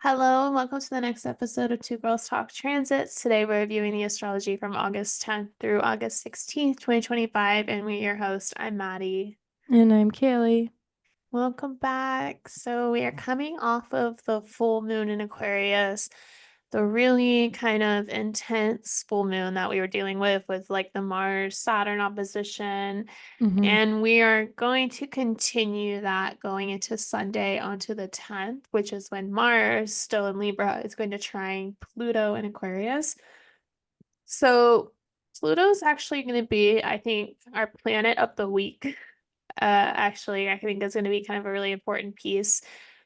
Hello, and welcome to the next episode of Two Girls Talk Transits. Today we're reviewing the astrology from August 10th through August 16th, 2025, and we're your host. I'm Maddie. And I'm Kaylee. Welcome back. So we are coming off of the full moon in Aquarius, the really kind of intense full moon that we were dealing with like the Mars Saturn opposition. Hmm. And we are going to continue that going into Sunday onto the 10th, which is when Mars, still in Libra, is going to trine Pluto in Aquarius. So Pluto's actually going to be, I think, our planet of the week. Actually, I think it's going to be kind of a really important piece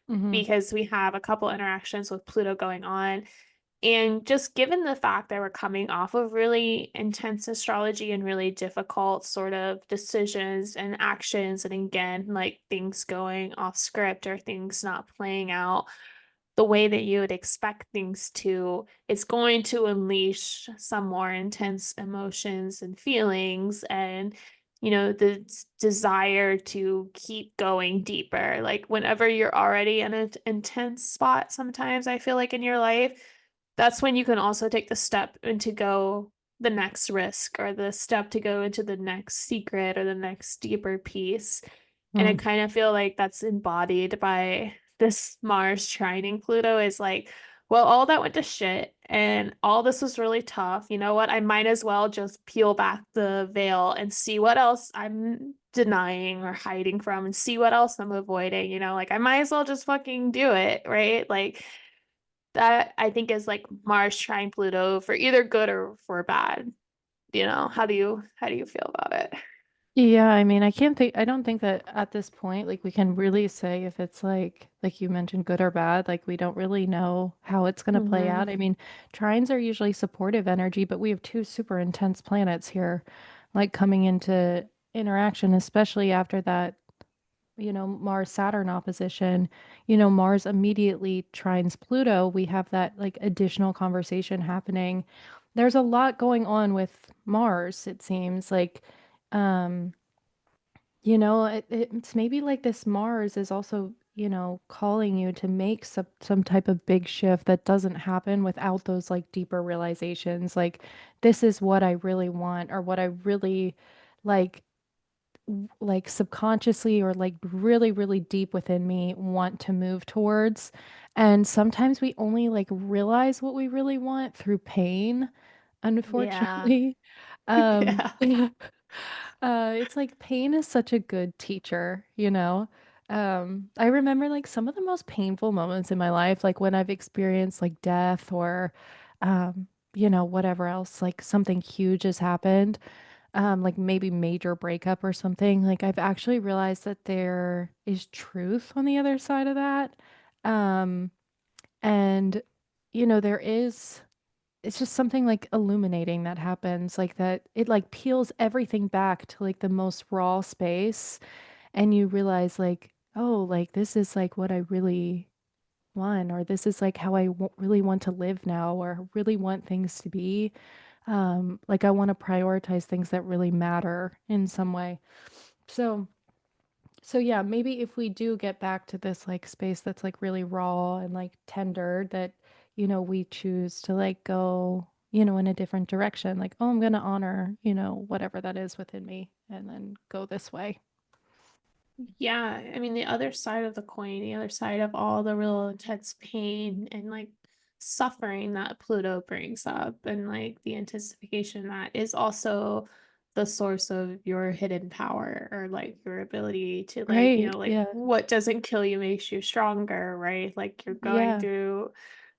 Hmm. because we have a couple interactions with Pluto going on. And just given the fact that we're coming off of really intense astrology and really difficult sort of decisions and actions, and again, like things going off script or things not playing out the way that you would expect things to, it's going to unleash some more intense emotions and feelings and the desire to keep going deeper. Like whenever you're already in an intense spot, sometimes I feel like in your life, that's when you can also take the step and to go the next risk or the step to go into the next secret or the next deeper piece. And I Hmm. kind of feel like that's embodied by this Mars trining Pluto is like, well, all that went to shit and all this was really tough. You know what? I might as well just peel back the veil and see what else I'm denying or hiding from and see what else I'm avoiding. Like I might as well just fucking do it, right? Like that I think is like Mars trying Pluto for either good or for bad. How do you feel about it? Yeah, I mean, I don't think that at this point, like, we can really say if it's like you mentioned, good or bad. Like, we don't really know how it's going to play Hmm. out. I mean, trines are usually supportive energy, but we have two super intense planets here, like, coming into interaction, especially after that, Mars Saturn opposition. Mars immediately trines Pluto. We have that, like, additional conversation happening. There's a lot going on with Mars, it seems like. Um, it's maybe like this Mars is also, calling you to make some type of big shift that doesn't happen without those like deeper realizations. Like, this is what I really want, or what I really like, like subconsciously or like really, really deep within me want to move towards. And sometimes we only like realize what we really want through pain, Yeah. unfortunately. Um, Yeah. it's like pain is such a good teacher, you know? I remember like some of the most painful moments in my life, like when I've experienced like death or, whatever else, like something huge has happened, like maybe major breakup or something. Like I've actually realized that there is truth on the other side of that. Um, and, there is it's just something like illuminating that happens, like that it like peels everything back to like the most raw space, and you realize like, oh, like this is like what I really want, or this is like how really want to live now, or really want things to be. Like I want to prioritize things that really matter in some way. So so yeah, maybe if we do get back to this like space that's like really raw and like tender, that, we choose to like go, in a different direction. Like, oh, I'm gonna honor, whatever that is within me and then go this way. Yeah, I mean, the other side of the coin, the other side of all the real intense pain and like suffering that Pluto brings up, and like the anticipation that is also the source of your hidden power or like your ability to, like, Right. like Yeah. what doesn't kill you makes you stronger, right? Like you're going Yeah. through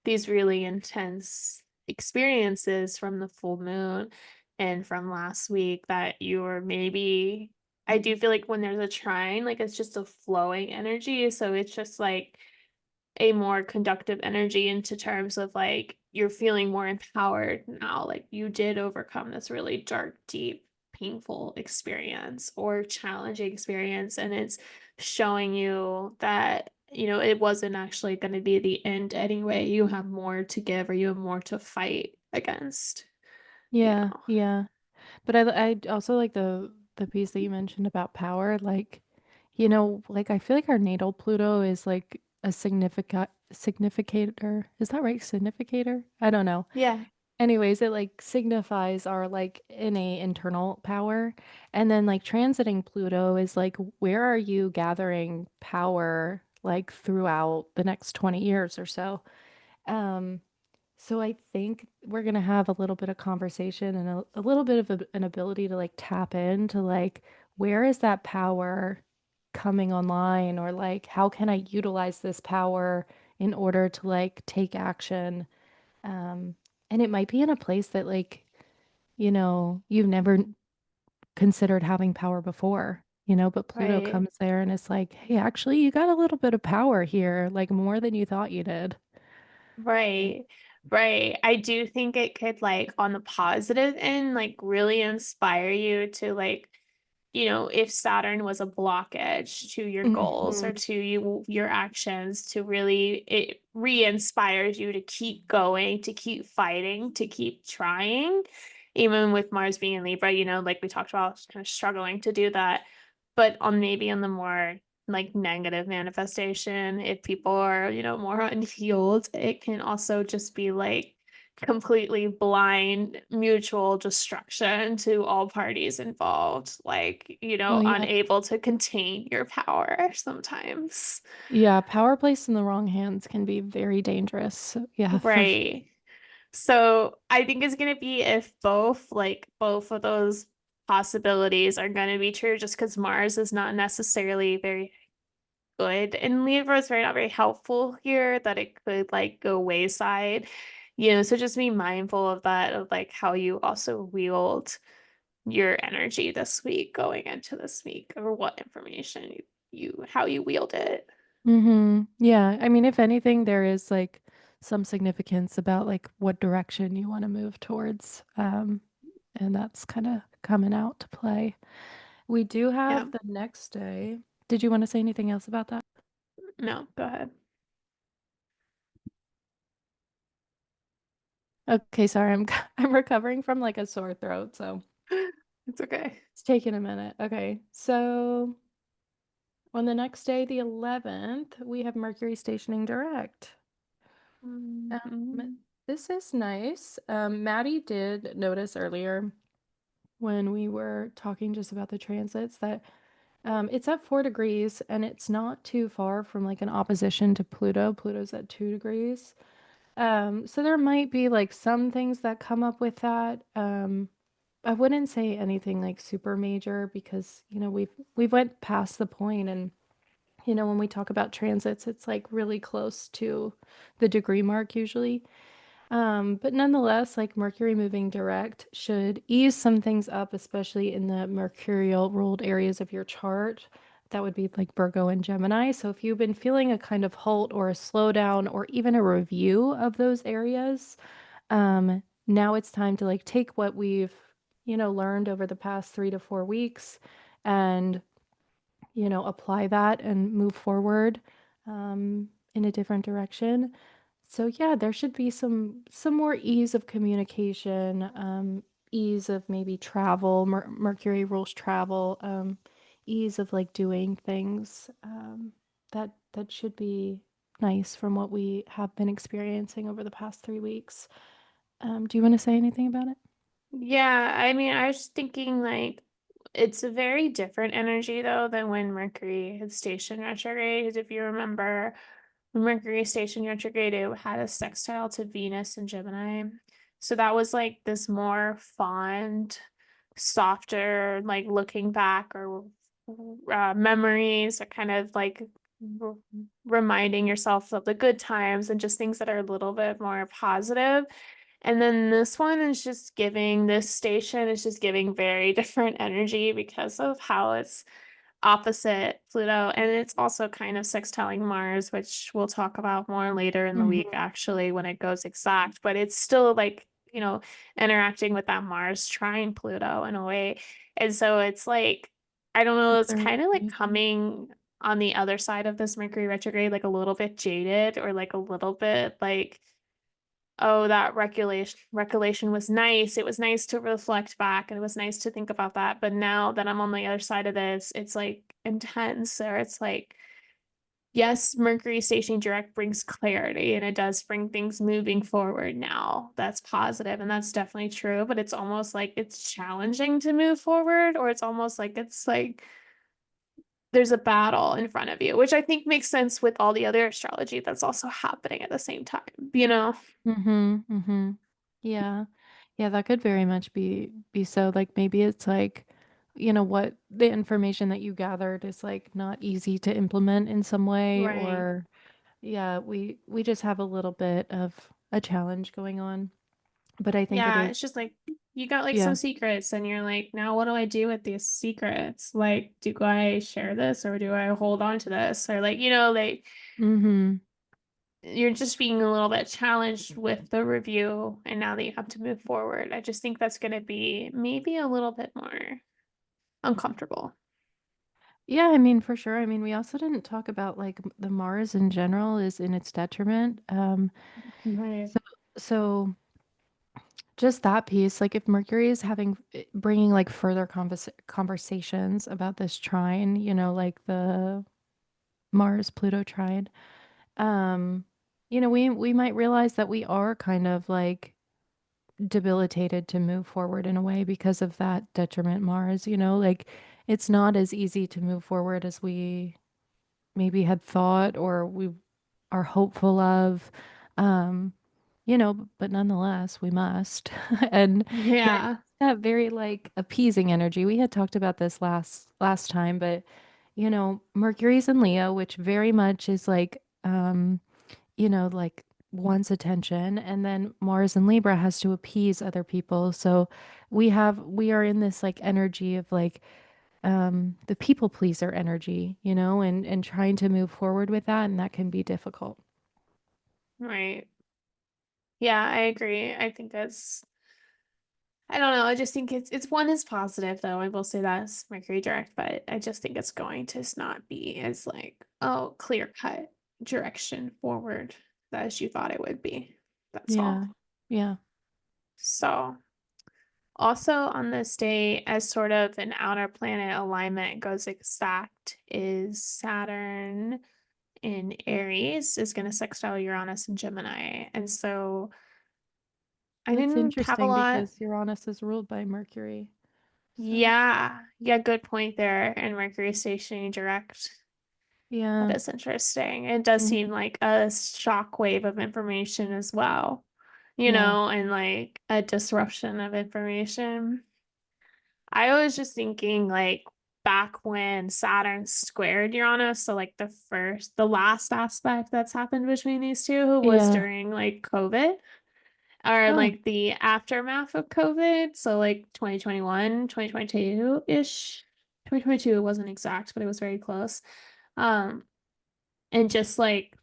these really intense experiences from the full moon and from last week that you're maybe I do feel like when there's a trine, like it's just a flowing energy. So it's just like a more conductive energy into terms of like you're feeling more empowered now. Like you did overcome this really dark, deep, painful experience or challenging experience. And it's showing you that, it wasn't actually going to be the end anyway. You have more to give or you have more to fight against, you Yeah. know. Yeah. But I also like the piece that you mentioned about power. Like, like I feel like our natal Pluto is like a significator. Is that right? Significator? I don't know. Yeah. Anyways, it like signifies our like innate internal power. And then like transiting Pluto is like, where are you gathering power like throughout the next 20 years or so? Um, so I think we're gonna have a little bit of conversation and a little bit of an ability to like tap into like where is that power coming online, or like how can I utilize this power in order to like take action. Um, and it might be in a place that like, you've never considered having power before, but Pluto Right. comes there and it's like, hey, actually you got a little bit of power here, like more than you thought you did. Right. Right. Right. I do think it could like on the positive end, like really inspire you to like, if Saturn was a blockage to your goals or Mhm. to your actions, to really it re-inspires you to keep going, to keep fighting, to keep trying. Even with Mars being in Libra, like we talked about, kind of struggling to do that. But on maybe on the more like negative manifestation, if people are, more unhealed, it can also just be like completely blind mutual destruction to all parties involved, like, Oh yeah. unable to contain your power sometimes. Yeah, power placed in the wrong hands can be very dangerous. So, yeah, for sure. Right. So I think it's going to be if both of those possibilities are going to be true, just because Mars is not necessarily very good. And Libra is very not very helpful here, that it could like go wayside. So just be mindful of that, of like how you also wield your energy this week going into this week, or what information how you wield it. Yeah, I mean, if anything, there is like some significance about like what direction you want to move towards. And that's kind of coming out to play. We do Yeah. have the next day. Did you want to say anything else about that? No, go ahead. Okay, sorry, I'm recovering from like a sore throat, so It's okay. it's taking a minute. Okay, so on the next day, the 11th, we have Mercury stationing direct. Um, Mhm. this is nice. Maddie did notice earlier when we were talking just about the transits that it's at 4 degrees and it's not too far from like an opposition to Pluto. Pluto's at 2 degrees. So there might be like some things that come up with that. I wouldn't say anything like super major because, we've went past the point, and when we talk about transits, it's like really close to the degree mark usually. But nonetheless, like Mercury moving direct should ease some things up, especially in the mercurial ruled areas of your chart. That would be like Virgo and Gemini. So if you've been feeling a kind of halt or a slowdown or even a review of those areas, now it's time to like take what we've, learned over the past 3 to 4 weeks and, apply that and move forward in a different direction. So yeah, there should be some more ease of communication, ease of maybe travel. Mercury rules travel, ease of like doing things. That should be nice from what we have been experiencing over the past 3 weeks. Do you want to say anything about it? Yeah, I mean, I was thinking like it's a very different energy though than when Mercury had stationed retrograde. Because if you remember, when Mercury stationed retrograde, it had a sextile to Venus and Gemini. So that was like this more fond, softer, like looking back, or memories, or kind of like r- reminding yourself of the good times and just things that are a little bit more positive. And then this station is just giving very different energy because of how it's opposite Pluto. And it's also kind of sextiling Mars, which we'll talk about more later in the week, Mhm. actually, when it goes exact. But it's still like, interacting with that Mars trine Pluto in a way. And so it's like, I don't know, it's Further kind of like information. coming on the other side of this Mercury retrograde, like a little bit jaded, or like a little bit like, oh, that recollection was nice. It was nice to reflect back, and it was nice to think about that. But now that I'm on the other side of this, it's like intense, or it's like, yes, Mercury stationing direct brings clarity and it does bring things moving forward now. That's positive and that's definitely true, but it's almost like it's challenging to move forward, or it's almost like it's like there's a battle in front of you, which I think makes sense with all the other astrology that's also happening at the same time, you know? Mhm, mhm. Yeah. Yeah, that could very much be so, like, maybe it's like, what the information that you gathered is, like, not easy to implement in some way, Right. or yeah, we just have a little bit of a challenge going on, but I think it Yeah, is. it's just like you got like some Yeah. secrets and you're like, now what do I do with these secrets? Like, do I share this or do I hold on to this? Or like, like Mhm. you're just being a little bit challenged with the review and now that you have to move forward. I just think that's gonna be maybe a little bit more uncomfortable. Yeah, I mean, for sure. I mean, we also didn't talk about, like, the Mars in general is in its detriment, Right. so so just that piece, like, if Mercury is bringing, like, further conversations about this trine, like the Mars-Pluto trine, um, we might realize that we are kind of, like, debilitated to move forward in a way because of that detriment Mars, like, it's not as easy to move forward as we maybe had thought or we are hopeful of. Um, but nonetheless, we must. And that Yeah. that very like appeasing energy. We had talked about this last time, but Mercury's in Leo, which very much is like like wants attention, and then Mars in Libra has to appease other people. So we are in this like energy of like the people pleaser energy, and trying to move forward with that, and that can be difficult. Right. Yeah, I agree. I think that's I don't know. I just think it's one is positive though. I will say that's Mercury direct, but I just think it's going to just not be as like, oh, clear cut direction forward as you thought it would be. That's Yeah. all. Yeah. So also on this day, as sort of an outer planet alignment goes exact, is Saturn in Aries is going to sextile Uranus and Gemini. And so I That's didn't have a interesting lot. because Uranus is ruled by Mercury. So, Yeah, yeah, good point there. And Mercury stationing direct. That yeah. is interesting. It does seem Mhm. like a shockwave of information as well, Yeah. and like a disruption of information. I was just thinking like back when Saturn squared Uranus, so like the last aspect that's happened between these two was Yeah. during like COVID or Oh, like the aftermath of COVID. So like 2021, 2022-ish. 2022 wasn't exact, but it was very close. Um, and just like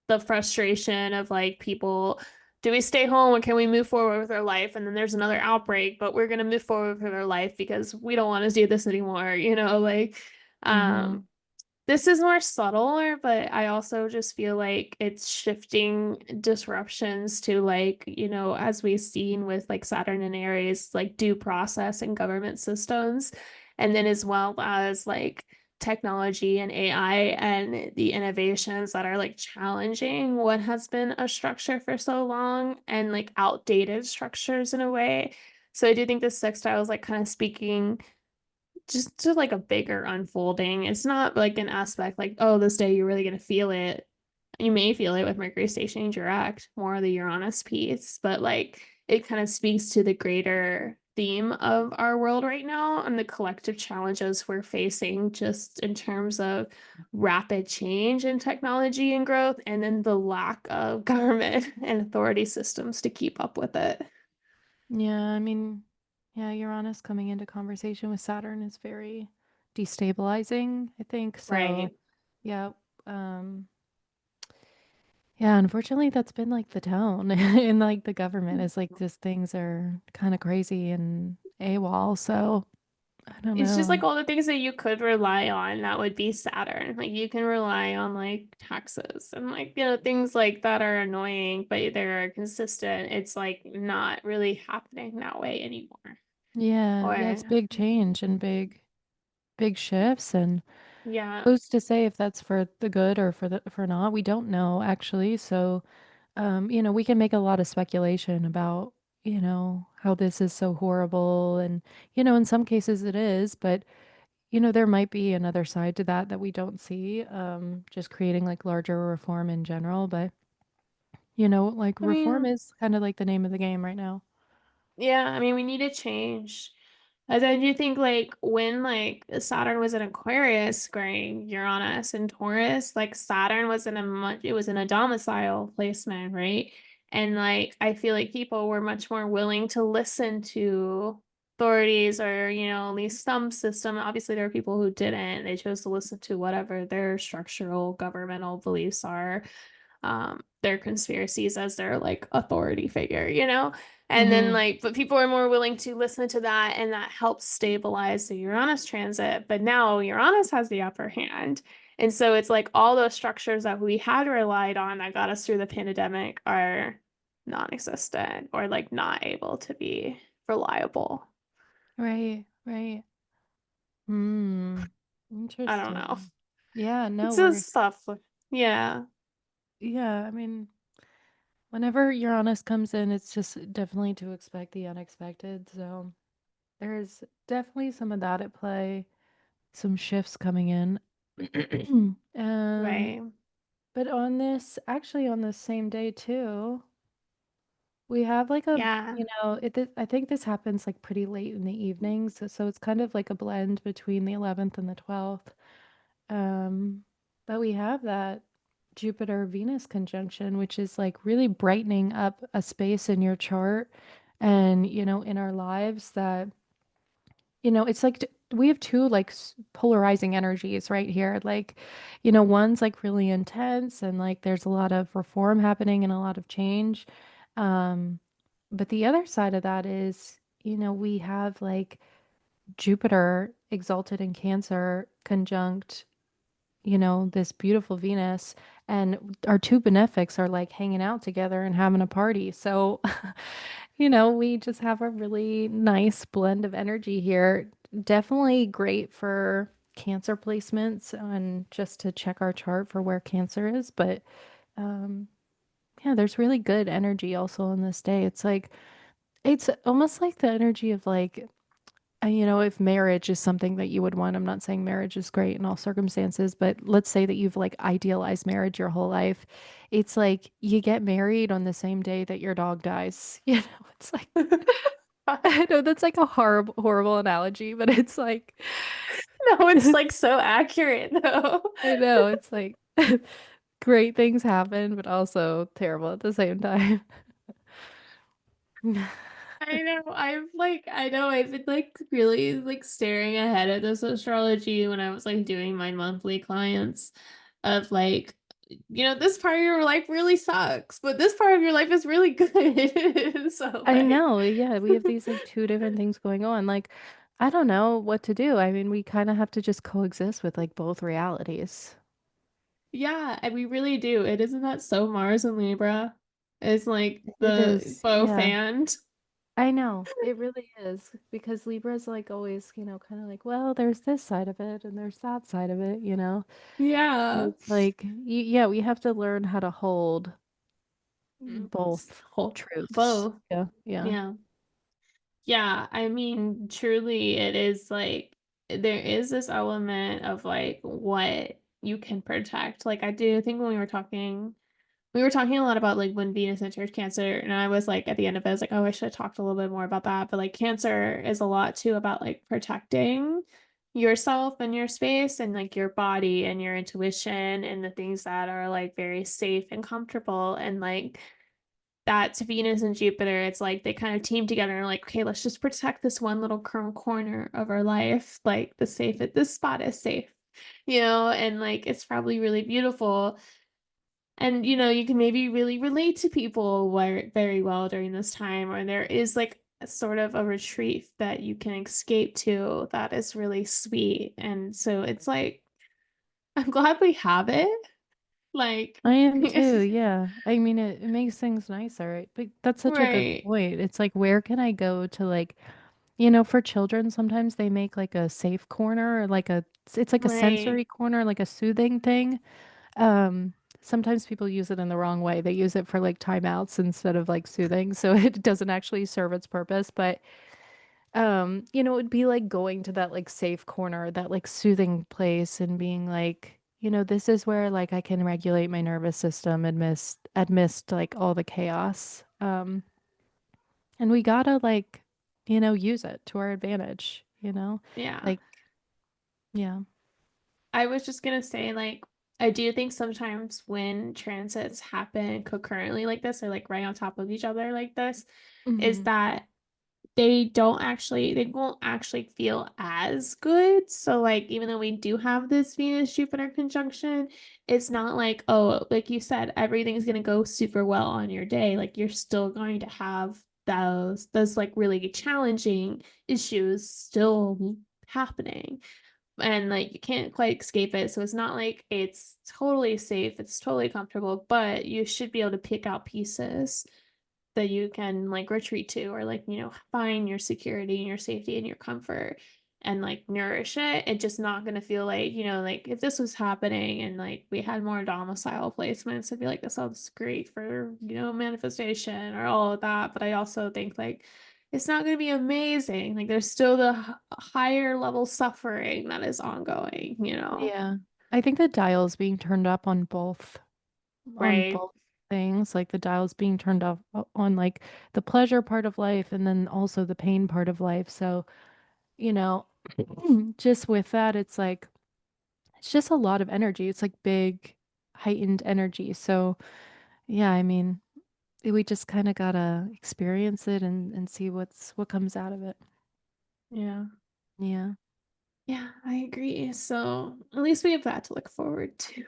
the frustration of like people, do we stay home or can we move forward with our life? And then there's another outbreak, but we're gonna move forward with our life because we don't want to do this anymore, like mm-hmm. um this is more subtler, but I also just feel like it's shifting disruptions to like, as we've seen with like Saturn and Aries, like due process and government systems. And then as well as like technology and AI and the innovations that are like challenging what has been a structure for so long and like outdated structures in a way. So I do think this sextile is like kind of speaking just to like a bigger unfolding. It's not like an aspect like, oh, this day you're really gonna feel it. You may feel it with Mercury stationing direct, more of the Uranus piece, but like it kind of speaks to the greater theme of our world right now and the collective challenges we're facing just in terms of rapid change in technology and growth, and then the lack of government and authority systems to keep up with it. Yeah. I mean, yeah, Uranus coming into conversation with Saturn is very destabilizing, I think. So, Right. yeah. Um, yeah, unfortunately, that's been like the tone in like the government is like just things are kind of crazy and AWOL. So, I don't It's just know. like all the things that you could rely on that would be Saturn. Like you can rely on like taxes and like, things like that are annoying, but they're consistent. It's like not really happening that way anymore. Yeah. Yeah. It's Or big change and big shifts. And Yeah. Who's to say if that's for the good or for not? We don't know actually. So, we can make a lot of speculation about, how this is so horrible and, in some cases it is, but there might be another side to that that we don't see, just creating like larger reform in general, but like I reform mean, is kind of like the name of the game right now. yeah, I mean, we need to change. As I do think, like, when like Saturn was in Aquarius, squaring Uranus and Taurus, like Saturn was in a much, it was in a domicile placement, right? And like, I feel like people were much more willing to listen to authorities, or at least some system. Obviously, there are people who didn't. They chose to listen to whatever their structural governmental beliefs are, their conspiracies as their like authority figure. And then Mhm. like, but people are more willing to listen to that, and that helps stabilize the Uranus transit. But now Uranus has the upper hand. And so it's like all those structures that we had relied on that got us through the pandemic are non-existent, or like not able to be reliable. Right, right. Hmm. I don't know. Interesting. Yeah, no, It's just stuff. Yeah. I mean, whenever Uranus comes in, it's just definitely to expect the unexpected. So there's definitely some of that at play, some shifts coming in. um, Right. but actually on this same day too, we have like a, Yeah. I think this happens like pretty late in the evening. So it's kind of like a blend between the 11th and the 12th. Um, but we have that Jupiter Venus conjunction, which is like really brightening up a space in your chart and, in our lives that, it's like we have two like polarizing energies right here. Like, one's like really intense and like there's a lot of reform happening and a lot of change. Um, but the other side of that is, we have like Jupiter exalted in Cancer conjunct this beautiful Venus, and our two benefics are like hanging out together and having a party. So, we just have a really nice blend of energy here. Definitely great for Cancer placements and just to check our chart for where Cancer is. But um, yeah, there's really good energy also on this day. It's almost like the energy of like, if marriage is something that you would want, I'm not saying marriage is great in all circumstances, but let's say that you've like idealized marriage your whole life. It's like you get married on the same day that your dog dies. It's like, I know that's like a horrible, horrible analogy, but it's like, No, it's I like so accurate though. know it's like great things happen, but also terrible at the same time. I know. I know I've been like really like staring ahead at this astrology when I was like doing my monthly clients, of like, this part of your life really sucks, but this part of your life is really good. So I like, know, yeah, we have these like two different things going on. Like, I don't know what to do. I mean, we kind of have to just coexist with like both realities. yeah, and we really do. It isn't that so Mars and Libra is like It the is, both yeah. and. I know, it really is because Libra's like always, kind of like, well, there's this side of it and there's that side of it. Yeah. It's like, yeah, we have to learn how to hold both Whole truths. both. Yeah, yeah. Yeah. Yeah, I mean, truly, it is like there is this element of like what you can protect. Like, I do think when we were talking a lot about like when Venus entered Cancer, and I was like at the end of it, I was like, oh, I should have talked a little bit more about that. But like, Cancer is a lot too about like protecting yourself and your space, and like your body and your intuition, and the things that are like very safe and comfortable. And like, that's Venus and Jupiter. It's like they kind of team together and are like, okay, let's just protect this one little corner of our life. Like, this spot is safe, and like it's probably really beautiful. And you can maybe really relate to people very well during this time, or there is like a sort of a retreat that you can escape to that is really sweet. And so it's like, I'm glad we have it. Like, I am too, yeah. I mean, it makes things nicer, right? But that's such a good right. point. It's like, where can I go to like You know, for children, sometimes they make like a safe corner or like a it's like a Right. sensory corner, like a soothing thing. Um, Sometimes people use it in the wrong way. They use it for like timeouts instead of like soothing, so it doesn't actually serve its purpose. But you know, it'd be like going to that like safe corner, that like soothing place and being like, you know, this is where like I can regulate my nervous system amidst like all the chaos. And we gotta like, you know, use it to our advantage, you know? Yeah. Like, yeah. I was just gonna say, like, I do think sometimes when transits happen concurrently like this, or like right on top of each other like this, is Hmm. that they won't actually feel as good. So like even though we do have this Venus Jupiter conjunction, it's not like, oh, like you said, everything's gonna go super well on your day. Like you're still going to have those like really challenging issues still happening. And like you can't quite escape it. So it's not like it's totally safe, it's totally comfortable, but you should be able to pick out pieces that you can like retreat to, or like, find your security and your safety and your comfort and like nourish it. It's just not going to feel like, like if this was happening and like we had more domicile placements, I'd be like, this sounds great for, manifestation or all of that. But I also think like it's not going to be amazing. Like there's still the higher level suffering that is ongoing. Yeah. I think the dial's being turned up on Right. both things. Like the dial's being turned off on like the pleasure part of life and then also the pain part of life. So, you know, just with that, it's like it's just a lot of energy. It's like big heightened energy. So, yeah, I mean, we just kind of gotta experience it and see what comes out of it. Yeah. Yeah. Yeah, I agree. So at least we have that to look forward to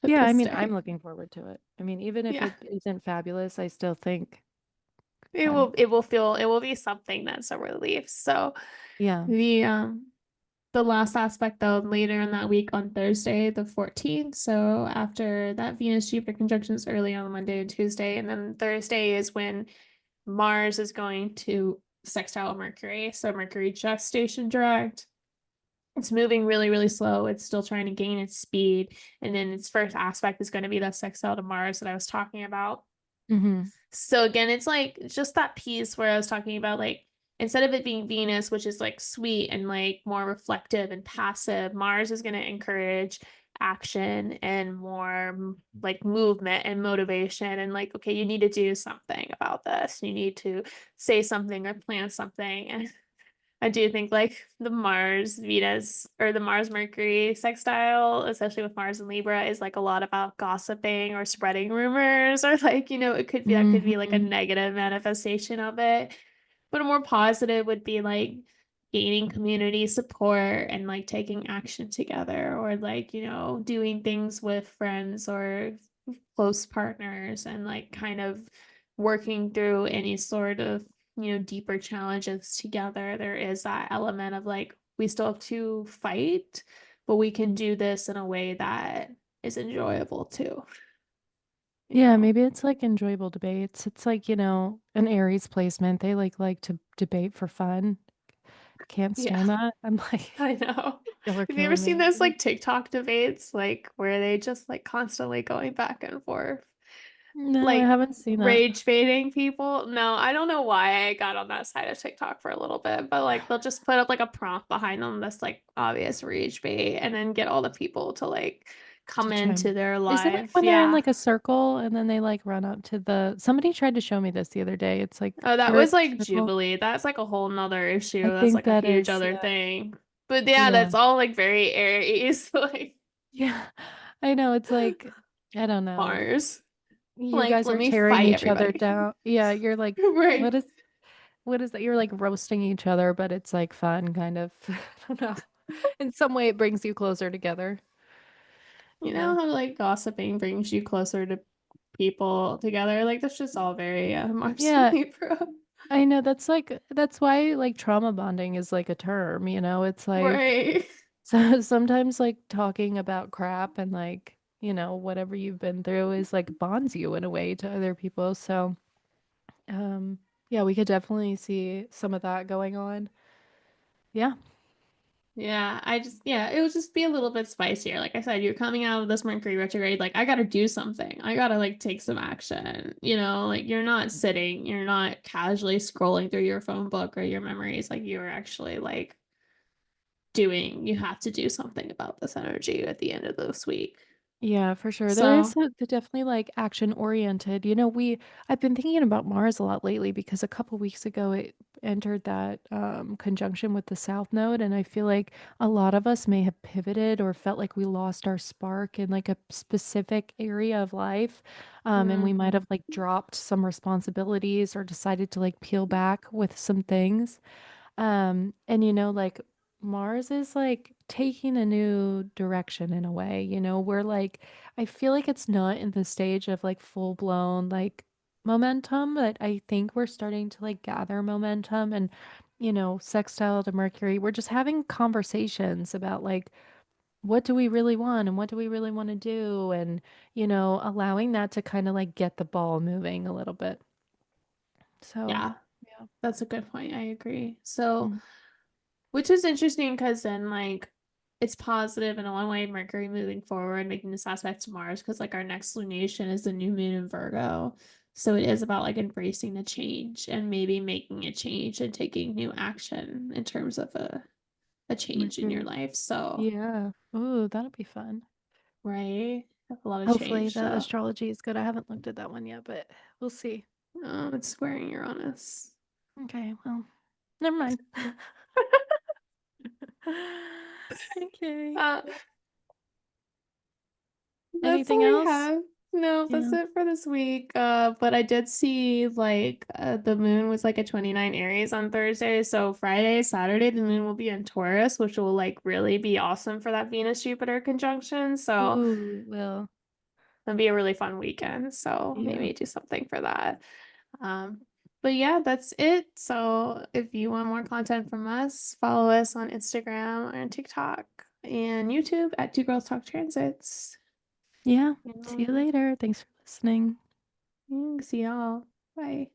with Yeah, I this mean, I'm day. looking forward to it. I mean, even if Yeah. it isn't fabulous, I still think It I'm will it will feel it will be something that's a relief. So yeah. the last aspect though later in that week on Thursday, the 14th. So after that Venus Jupiter conjunction is early on Monday and Tuesday, and then Thursday is when Mars is going to sextile Mercury. So Mercury just station direct. It's moving really, really slow. It's still trying to gain its speed. And then its first aspect is going to be that sextile to Mars that I was talking about. Hmm. So again, it's like just that piece where I was talking about, like, instead of it being Venus, which is like sweet and like more reflective and passive, Mars is going to encourage action and more like movement and motivation and like, okay, you need to do something about this. You need to say something or plan something. And I do think like the Mars Venus or the Mars Mercury sextile, especially with Mars and Libra, is like a lot about gossiping or spreading rumors, or like, it could be that could be like a Hmm. negative manifestation of it. But a more positive would be like gaining community support and like taking action together, or like, doing things with friends or close partners and like kind of working through any sort of deeper challenges together. There is that element of like we still have to fight, but we can do this in a way that is enjoyable too, you Yeah, know. maybe it's like enjoyable debates. It's like, you know, an Aries placement. They like to debate for fun. Can't Yeah. stand that. I'm like, I know. y'all are Have you ever killing seen me. those like TikTok debates, like where they just like constantly going back and forth, No, I like haven't seen that. rage baiting people? No, I don't know why I got on that side of TikTok for a little bit, but like they'll just put up like a prompt behind them that's like obvious rage bait and then get all the people to like To come chime. into their Is it like live. when they're in Yeah. like a circle and then they like run up to the somebody tried to show me this the other day. It's like Oh, that they're in was a like circle. Jubilee. That's like a whole nother issue. I That's think like a that huge is, other yeah. thing. But yeah, Yeah. that's all like very Aries, like Yeah. I know. It's like, I don't know. Mars. You Like, guys let are me tearing fight each other everybody. down. Yeah, you're like, Right. what is that? You're like roasting each other, but it's like fun, kind of. I don't know. In some way, it brings you closer together, You you know know? how like gossiping brings you closer to people together? Like that's just all very Mars and Yeah, Libra. I know. That's why like trauma bonding is like a term, you know? It's like, Right. so sometimes like talking about crap and like, you know, whatever you've been through is like bonds you in a way to other people. So, Yeah, we could definitely see some of that going on. Yeah. Yeah, yeah, it would just be a little bit spicier. Like I said, you're coming out of this Mercury retrograde, like I gotta do something. I gotta like take some action, like you're not sitting, you're not casually scrolling through your phone book or your memories, like you're actually like you have to do something about this energy at the end of this week. Yeah, for sure. There So, is definitely like action oriented. You know, I've been thinking about Mars a lot lately because a couple weeks ago it entered that conjunction with the South Node, and I feel like a lot of us may have pivoted or felt like we lost our spark in like a specific area of life, and we might mm, have like dropped some responsibilities or decided to like peel back with some things. And like Mars is like taking a new direction in a way, where like I feel like it's not in the stage of like full blown like momentum, but I think we're starting to like gather momentum and sextile to Mercury. We're just having conversations about like what do we really want and what do we really want to do and allowing that to kind of like get the ball moving a little bit. So, yeah, yeah. that's a good point. I agree. So, Mm, which is interesting because then like it's positive in one way, Mercury moving forward, making this aspect to Mars, because like our next lunation is the new moon in Virgo. So it is about like embracing the change and maybe making a change and taking new action in terms of a change in your Mercury. life. So, Yeah. Ooh, that'll be fun. right? Have a lot of Hopefully change. the So, astrology is good. I haven't looked at that one yet, but we'll see. it's squaring Uranus. Okay, well, never mind. Okay. Uh, That's all Anything I else? have. No, that's Yeah. it for this week. But I did see like the moon was like a 29 Aries on Thursday. So Friday, Saturday, the moon will be in Taurus, which will like really be awesome for that Venus Jupiter conjunction. So Ooh, well, it'll be a really fun weekend. So yeah. maybe do something for that. Um, but yeah, that's it. So if you want more content from us, follow us on Instagram and TikTok and YouTube at Two Girls Talk Transits. Yeah. See you And later. Thanks for listening. see y'all. Bye.